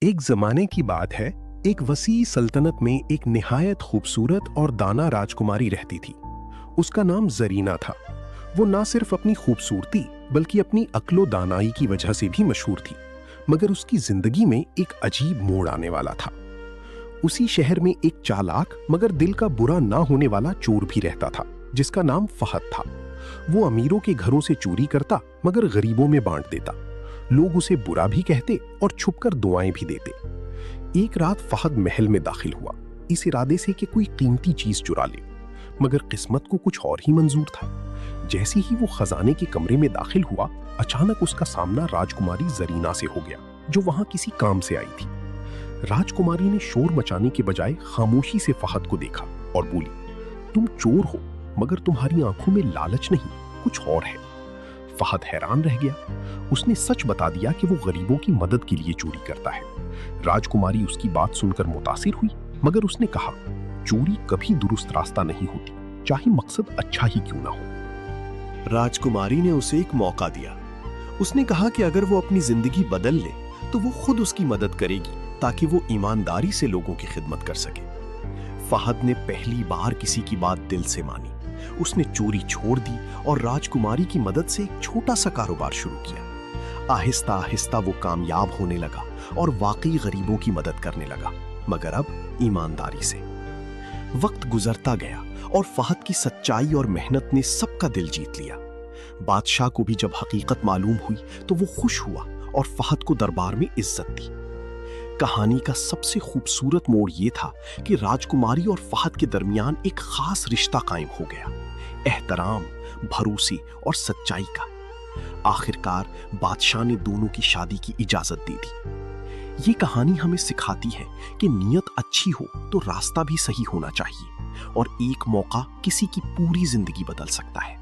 एक जमाने की बात है। एक वसी सल्तनत में एक निहायत खूबसूरत और दाना राजकुमारी रहती थी। उसका नाम जरीना था। वो ना सिर्फ अपनी खूबसूरती बल्कि अपनी अक्लो दानाई की वजह से भी मशहूर थी। मगर उसकी जिंदगी में एक अजीब मोड़ आने वाला था। उसी शहर में एक चालाक मगर दिल का बुरा ना होने वाला चोर भी रहता था, जिसका नाम फहद था। वो अमीरों के घरों से चोरी करता मगर गरीबों में बांट देता। लोग उसे बुरा भी कहते और छुपकर दुआएं भी देते। एक रात फहद महल में दाखिल हुआ, इस इरादे से कि कोई कीमती चीज चुरा ले, मगर किस्मत को कुछ और ही मंजूर था। जैसे ही वो खजाने के कमरे में दाखिल हुआ, अचानक उसका सामना राजकुमारी जरीना से हो गया, जो वहां किसी काम से आई थी। राजकुमारी ने शोर मचाने के बजाय खामोशी से फहद को देखा और बोली, तुम चोर हो, मगर तुम्हारी आंखों में लालच नहीं, कुछ और है। फहद हैरान रह गया। उसने सच बता दिया कि वो गरीबों की मदद के लिए चोरी करता है। राजकुमारी उसकी बात सुनकर मुतासिर हुई, मगर उसने कहा, चोरी कभी दुरुस्त रास्ता नहीं होती, चाहे मकसद अच्छा ही क्यों ना हो। राजकुमारी ने उसे एक मौका दिया। उसने कहा कि अगर वो अपनी जिंदगी बदल ले तो वो खुद उसकी मदद करेगी, ताकि वो ईमानदारी से लोगों की खिदमत कर सके। फहद ने पहली बार किसी की बात दिल से मानी। उसने चोरी छोड़ दी और राजकुमारी की मदद से एक छोटा सा कारोबार शुरू किया। आहिस्ता आहिस्ता वो कामयाब होने लगा और वाकई गरीबों की मदद करने लगा, मगर अब ईमानदारी से। वक्त गुजरता गया और फहद की सच्चाई और मेहनत ने सबका दिल जीत लिया। बादशाह को भी जब हकीकत मालूम हुई तो वो खुश हुआ और फहद को दरबार में इज्जत दी। कहानी का सबसे खूबसूरत मोड़ ये था कि राजकुमारी और फहद के दरमियान एक खास रिश्ता कायम हो गया, एहतराम, भरोसे और सच्चाई का। आखिरकार बादशाह ने दोनों की शादी की इजाजत दे दी। ये कहानी हमें सिखाती है कि नीयत अच्छी हो तो रास्ता भी सही होना चाहिए, और एक मौका किसी की पूरी जिंदगी बदल सकता है।